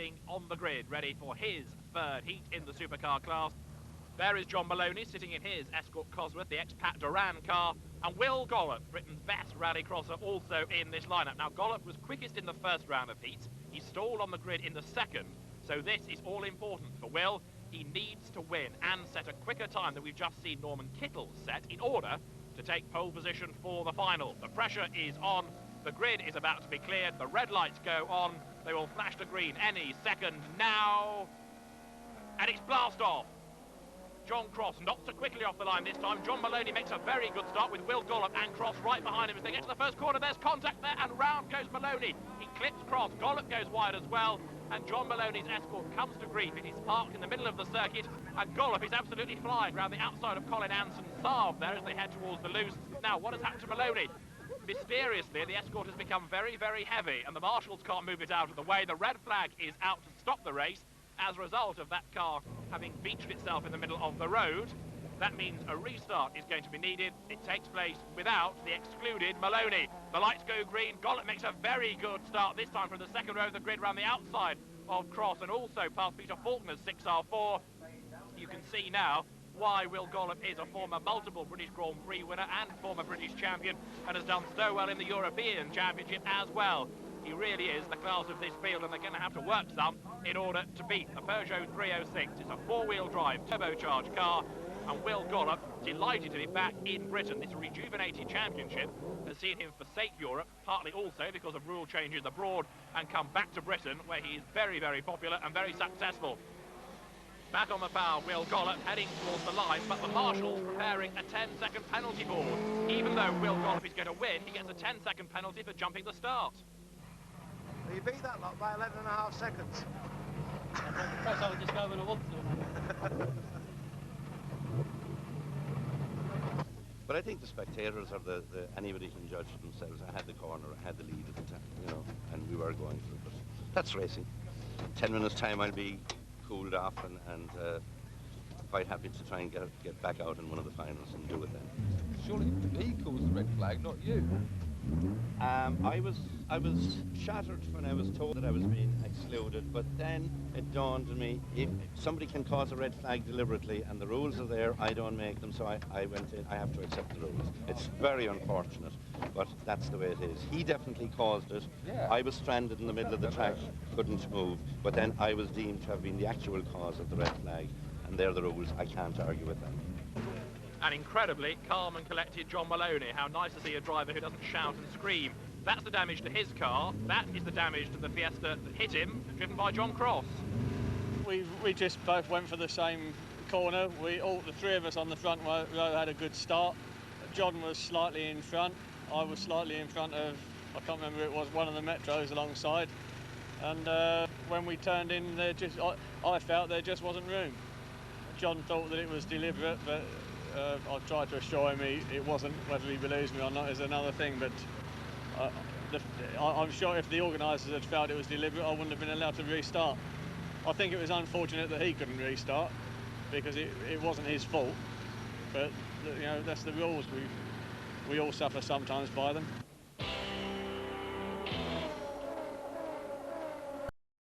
sitting on the grid, ready for his third heat in the supercar class. There is John Maloney sitting in his Escort Cosworth, the ex-Pat Duran car, and Will Gollop, Britain's best rallycrosser, also in this lineup. Now, Gollop was quickest in the first round of heats. He stalled on the grid in the second, so this is all important for Will. He needs to win and set a quicker time than we've just seen Norman Kittle set in order to take pole position for the final. The pressure is on. The grid is about to be cleared. The red lights go on. They will flash to green any second now. And it's blast off. John Cross not so quickly off the line this time. John Maloney makes a very good start with Will Gollop and Cross right behind him as they get to the first corner. There's contact there and round goes Maloney. He clips Cross. Gollop goes wide as well. And John Maloney's Escort comes to grief. It is parked in the middle of the circuit, and Gollop is absolutely flying around the outside of Colin Anson's Saab there as they head towards the loose. Now, what has happened to Maloney? Mysteriously, the Escort has become very, very heavy, and the marshals can't move it out of the way. The red flag is out to stop the race as a result of that car having beached itself in the middle of the road. That means a restart is going to be needed. It takes place without the excluded Maloney. The lights go green. Gollop makes a very good start, this time from the second row of the grid around the outside of Cross and also past Peter Faulkner's 6R4. You can see now why Will Gollop is a former multiple British Grand Prix winner and former British champion and has done so well in the European Championship as well. He really is the class of this field, and they're going to have to work some in order to beat the Peugeot 306. It's a four-wheel drive turbocharged car, and Will Gollop, delighted to be back in Britain. This rejuvenated championship has seen him forsake Europe, partly also because of rule changes abroad, and come back to Britain, where he is very, very popular and very successful. Back on the power, Will Gollop heading towards the line, but the marshals preparing a 10-second penalty board. Even though Will Gollop is going to win, he gets a 10-second penalty for jumping the start. Well, you beat that lot by 11.5 seconds. Perhaps I would just go when I want to. But I think the spectators are anybody can judge for themselves. I had the corner, I had the lead at the time, you know, and we were going for it. But that's racing. 10 minutes time I'll be cooled off and quite happy to try and get back out in one of the finals and do it then. Surely he calls the red flag, not you. I was shattered when I was told that I was being excluded, but then it dawned on me, if somebody can cause a red flag deliberately and the rules are there, I don't make them, so I went in, I have to accept the rules. It's very unfortunate, but that's the way it is. He definitely caused it. Yeah. I was stranded in the middle of the track, couldn't move, but then I was deemed to have been the actual cause of the red flag, and they're the rules, I can't argue with them. And incredibly, calm and collected John Maloney. How nice to see a driver who doesn't shout and scream. That's the damage to his car. That is the damage to the Fiesta that hit him, driven by John Cross. We just both went for the same corner. All the three of us on the front row had a good start. John was slightly in front. I was slightly in front of, I can't remember, it was one of the Metros alongside. And when we turned in, I felt there just wasn't room. John thought that it was deliberate, but I tried to assure him it wasn't. Whether he believes me or not is another thing, but I'm sure if the organisers had felt it was deliberate, I wouldn't have been allowed to restart. I think it was unfortunate that he couldn't restart because it wasn't his fault, but you know, that's the rules. We all suffer sometimes by them.